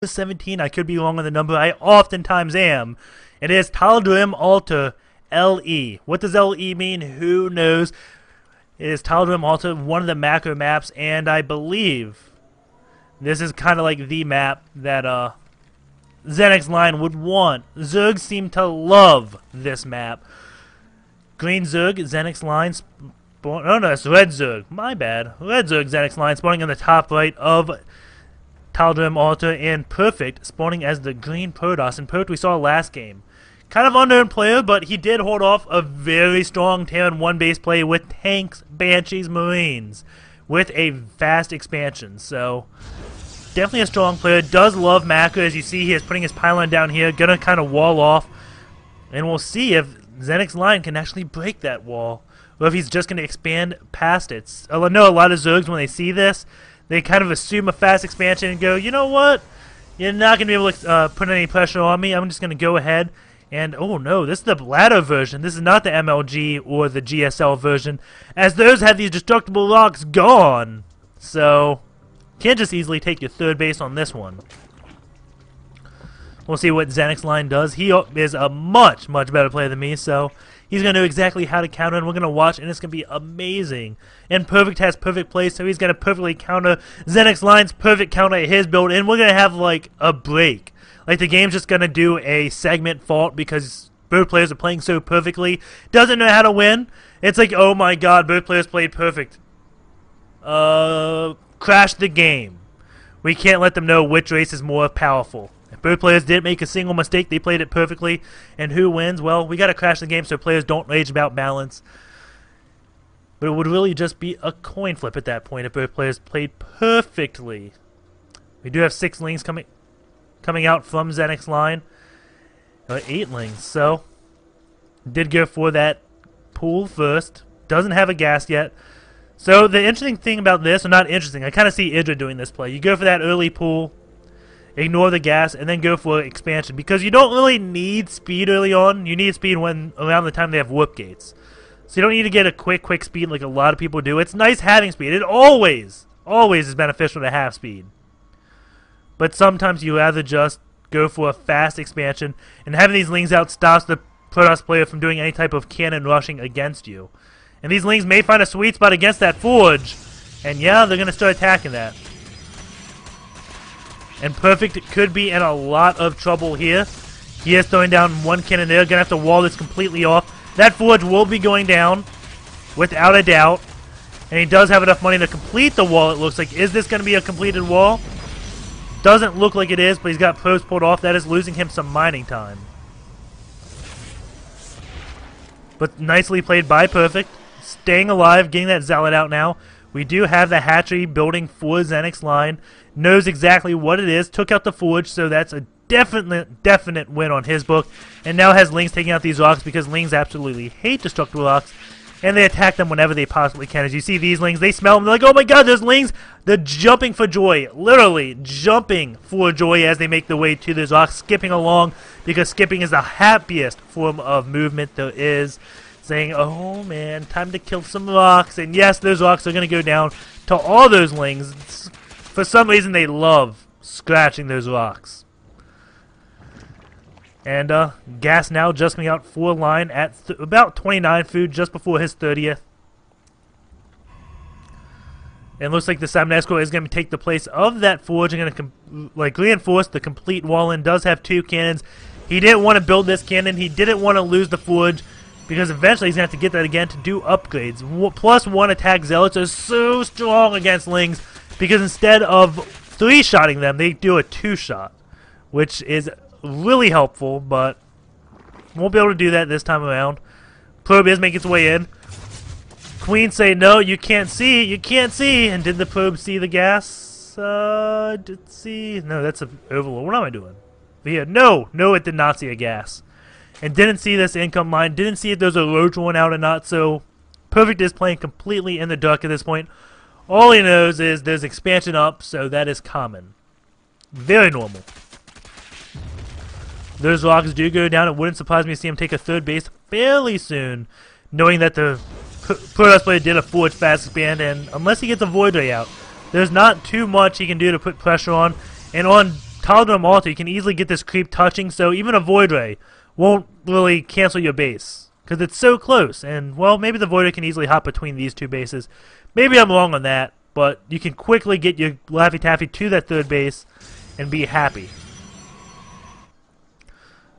17. I could be wrong on the number. I oftentimes am. It is Tal'Darim Altar LE. What does LE mean? Who knows? It is Tal'Darim Altar, one of the macro maps, and I believe this is kind of like the map that zeNEXLine would want. Zergs seem to love this map. Green Zerg, zeNEXLine, oh no, it's Red Zerg. My bad. Red Zerg, zeNEXLine, spawning in the top right of Tal'Darim Altar, and Perfect spawning as the green Protoss. And Perfect we saw last game. Kind of unknown player, but he did hold off a very strong Terran 1 base play with tanks, Banshees, Marines, with a fast expansion. So, definitely a strong player. Does love macro. As you see, he is putting his pylon down here, gonna kind of wall off. And we'll see if zeNEXLine can actually break that wall, or if he's just gonna expand past it. I know a lot of Zergs, when they see this, they kind of assume a fast expansion and go, you know what? You're not going to be able to put any pressure on me. I'm just going to go ahead and, oh no, this is the ladder version. This is not the MLG or the GSL version, as those have these destructible rocks gone. So, can't just easily take your third base on this one. We'll see what zeNEXLine does. He is a much, much better player than me, so he's going to know exactly how to counter, and we're going to watch, and it's going to be amazing. And Perfect has perfect play, so he's going to perfectly counter zeNEXLine's perfect counter at his build, and we're going to have, like, a break. Like, the game's just going to do a segment fault because both players are playing so perfectly. Doesn't know how to win. It's like, oh my god, both players played perfect. Crash the game. We can't let them know which race is more powerful. If both players didn't make a single mistake, they played it perfectly. And who wins? Well, we got to crash the game so players don't rage about balance. But it would really just be a coin flip at that point if both players played perfectly. We do have 6 lings coming out from zeNEXLine. 8 lings. So, did go for that pool first. Doesn't have a gas yet. So, the interesting thing about this, or not interesting, I kind of see Idra doing this play. You go for that early pool, ignore the gas, and then go for expansion. Because you don't really need speed early on. You need speed when around the time they have warp gates. So you don't need to get a quick speed like a lot of people do. It's nice having speed. It always is beneficial to have speed. But sometimes you rather just go for a fast expansion. And having these lings out stops the Protoss player from doing any type of cannon rushing against you. And these lings may find a sweet spot against that forge. And yeah, they're going to start attacking that. And Perfect could be in a lot of trouble here. He is throwing down one cannon there. Going to have to wall this completely off. That forge will be going down, without a doubt. And he does have enough money to complete the wall, it looks like. Is this going to be a completed wall? Doesn't look like it is, but he's got probes pulled off. That is losing him some mining time. But nicely played by Perfect. Staying alive, getting that zealot out now. We do have the hatchery building for zeNEXLine. Knows exactly what it is. Took out the forge, so that's a definite win on his book. And now has lings taking out these rocks because lings absolutely hate destructible rocks. And they attack them whenever they possibly can. As you see these lings, they smell them. They're like, oh my god, there's lings. They're jumping for joy. Literally jumping for joy as they make their way to those rocks. Skipping along because skipping is the happiest form of movement there is. Saying, oh man, time to kill some rocks. And yes, those rocks are going to go down to all those lings. For some reason, they love scratching those rocks. And gas now just coming out for line at about 29 food, just before his 30th. And looks like the Simon Escort is going to take the place of that forge and going to reinforce the complete wall in. Does have 2 cannons. He didn't want to build this cannon. He didn't want to lose the forge, because eventually he's going to have to get that again to do upgrades. +1 attack zealots are so strong against lings, because instead of 3-shotting them, they do a 2-shot, which is really helpful, but won't be able to do that this time around. Probe is making its way in. Queen say, no, you can't see, and did the probe see the gas? Did see? No, that's an overlord. What am I doing? But yeah, no, it did not see a gas. And didn't see this income line, didn't see if there's a roach one out or not, so Perfect is playing completely in the dark at this point. All he knows is there's expansion up, so that is common. Very normal. Those rocks do go down. It wouldn't surprise me to see him take a third base fairly soon, knowing that the Protoss player did a forge fast expand, and unless he gets a Void Ray out, there's not too much he can do to put pressure on. And on Tal'Darim Altar, you can easily get this creep touching, so even a Void Ray won't really cancel your base. Because it's so close, and, well, maybe the Void Ray can easily hop between these two bases. Maybe I'm wrong on that, but you can quickly get your Laffy Taffy to that third base and be happy.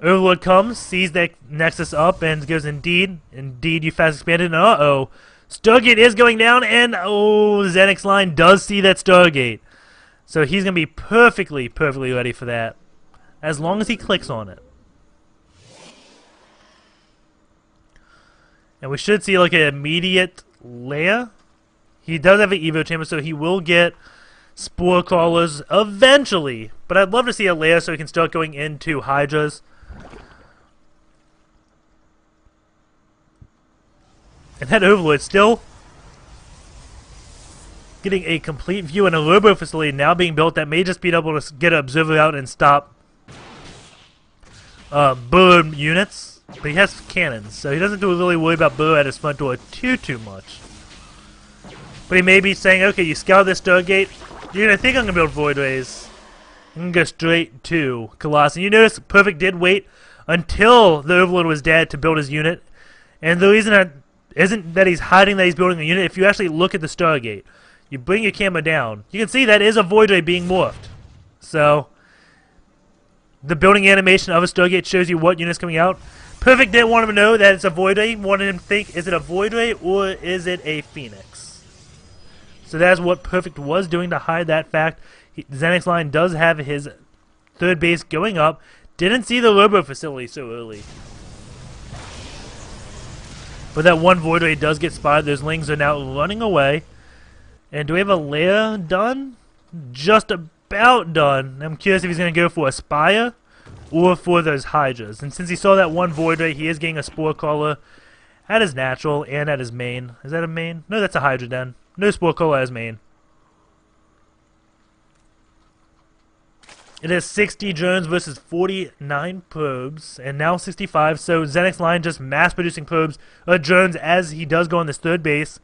Overlord comes, sees that Nexus up, and goes, indeed, you fast expanded, and uh-oh. Stargate is going down, and oh, zeNEXLine does see that Stargate. So he's going to be perfectly ready for that, as long as he clicks on it. And we should see like an immediate layer. He does have an Evo Chamber, so he will get Spore Crawlers eventually. But I'd love to see a layer so he can start going into Hydras. And that Overlord still getting a complete view, and a Robo facility now being built that may just be able to get an Observer out and stop bird units. But he has cannons, so he doesn't have to really worry about Burrow at his front door too much. But he may be saying, okay, you scout this Stargate, you're going to think I'm going to build Void Rays. I'm going to go straight to Colossus. And you notice Perfect did wait until the Overlord was dead to build his unit. And the reason that isn't that he's hiding that he's building a unit. If you actually look at the Stargate, you bring your camera down, you can see that is a Void Ray being morphed. So, the building animation of a Stargate shows you what unit's coming out. Perfect didn't want him to know that it's a Void Ray. Wanted him to think, is it a Void Ray or is it a Phoenix? So that's what Perfect was doing to hide that fact. zeNEXLine does have his third base going up. Didn't see the Robo facility so early. But that one Void Ray does get spotted. Those Lings are now running away. And do we have a lair done? Just about done. I'm curious if he's going to go for a Spire or for those Hydras. And since he saw that one Void Ray, he is getting a Spore Crawler at his natural and at his main. Is that a main? No, that's a Hydra then. No Spore Crawler at his main. It is 60 drones versus 49 probes, and now 65. So zeNEXLine just mass producing probes, drones as he does go on this third base.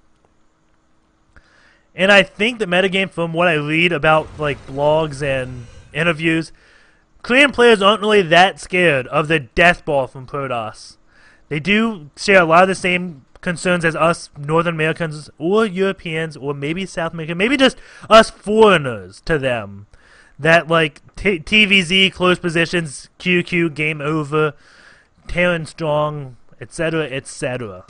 And I think the metagame, from what I read about like blogs and interviews, Korean players aren't really that scared of the death ball from Protoss. They do share a lot of the same concerns as us Northern Americans or Europeans or maybe South American, maybe just us foreigners to them. That like TVZ, close positions, QQ, game over, Terran strong, etc., etc.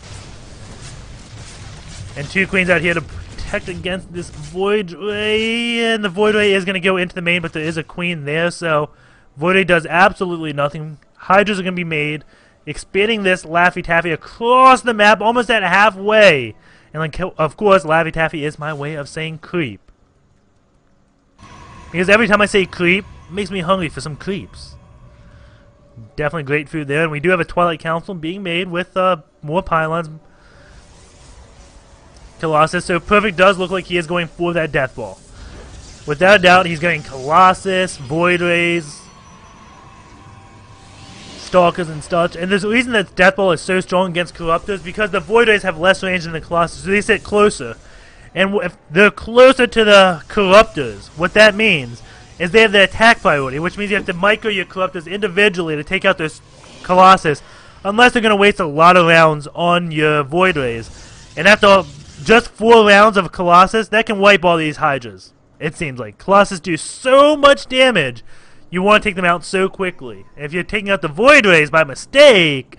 And two queens out here to protect against this Void Ray, and the Void Ray is going to go into the main, but there is a queen there, so Void Ray does absolutely nothing. Hydras are going to be made, expanding this Laffy Taffy across the map, almost at halfway. And like, of course, Laffy Taffy is my way of saying creep. Because every time I say creep, it makes me hungry for some creeps. Definitely great food there. And we do have a Twilight Council being made with more pylons. Colossus. So Perfect does look like he is going for that death ball. Without a doubt, he's going Colossus, Void Rays, Stalkers and such. And there's a reason that death ball is so strong against Corruptors, because the Void Rays have less range than the Colossus, so they sit closer. And if they're closer to the Corruptors, what that means is they have the attack priority, which means you have to micro your Corruptors individually to take out this Colossus, unless they're going to waste a lot of rounds on your Void Rays. And after just 4 rounds of Colossus, that can wipe all these Hydras. It seems like Colossus do so much damage, you want to take them out so quickly. And if you're taking out the Void Rays by mistake,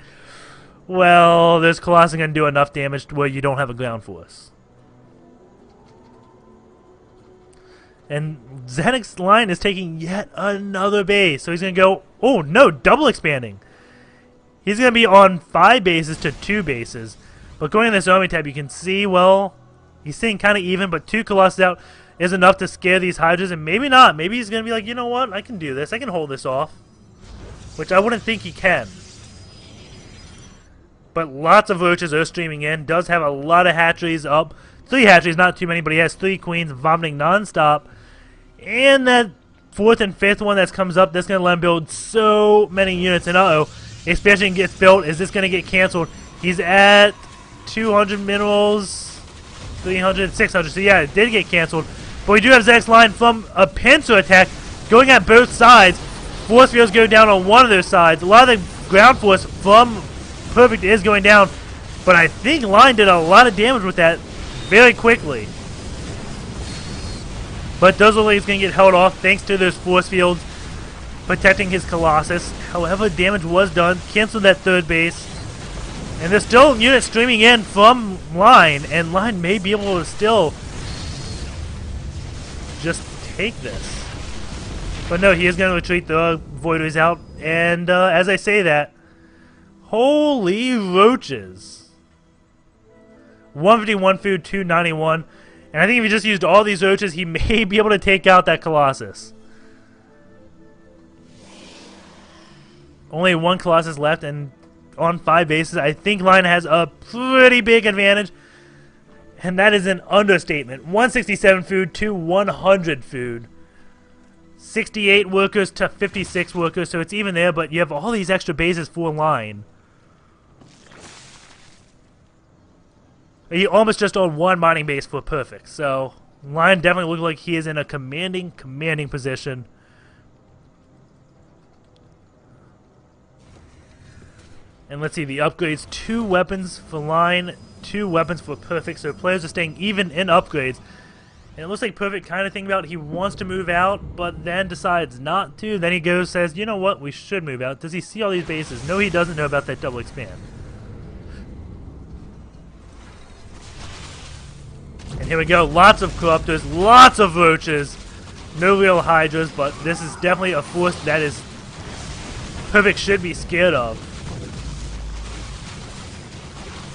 well, this Colossus going to do enough damage to where you don't have a ground force. And zeNEXLine is taking yet another base. So he's going to go, oh no, double expanding. He's going to be on 5 bases to 2 bases. But going in this army tab, you can see, well, he's staying kind of even, but 2 Colossus out is enough to scare these Hydras, and maybe not. Maybe he's going to be like, you know what, I can do this. I can hold this off. Which I wouldn't think he can. But lots of roaches are streaming in. Does have a lot of hatcheries up. 3 hatcheries, not too many, but he has 3 queens vomiting non-stop. And that 4th and 5th one that comes up, that's going to let him build so many units. And uh-oh, expansion gets built. Is this going to get canceled? He's at 200 minerals, 300, 600. So yeah, it did get canceled. But we do have zeNEXLine from a pincer attack going at both sides. Force fields go down on one of those sides. A lot of the ground force from Perfect is going down, but I think Line did a lot of damage with that very quickly. But Dozeley is going to get held off thanks to those force fields protecting his Colossus. However, damage was done. Canceled that third base. And there's still units streaming in from Line, and Line may be able to still just take this. But no, he is going to retreat. The Voider's out. And as I say that, holy roaches. 151 food, 291. And I think if he just used all these roaches, he may be able to take out that Colossus. Only one Colossus left, and on 5 bases, I think Line has a pretty big advantage. And that is an understatement. 167 food to 100 food. 68 workers to 56 workers, so it's even there, but you have all these extra bases for Line. You almost just on one mining base for Perfect, so Line definitely looks like he is in a commanding position. And let's see, the upgrades, 2 weapons for Line, 2 weapons for Perfect, so players are staying even in upgrades. And it looks like Perfect kind of thinking about he wants to move out, but then decides not to. Then he goes, says, you know what, we should move out. Does he see all these bases? No, he doesn't know about that double expand. And here we go, lots of Corruptors, lots of Roaches. No real Hydras, but this is definitely a force that is Perfect should be scared of.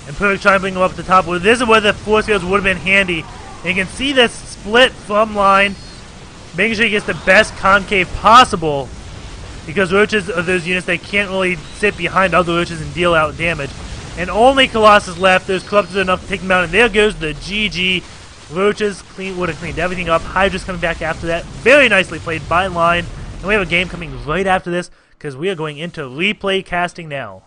And Perfect trying to bring him up at the top. Well, this is where the force fields would have been handy. And you can see this split from Line, making sure he gets the best concave possible, because Roaches are those units that can't really sit behind other Roaches and deal out damage. And only Colossus left. Those Corruptors are enough to take them out, and there goes the GG. Roaches would have cleaned everything up. Hydra's coming back after that. Very nicely played by Line. And we have a game coming right after this, because we are going into replay casting now.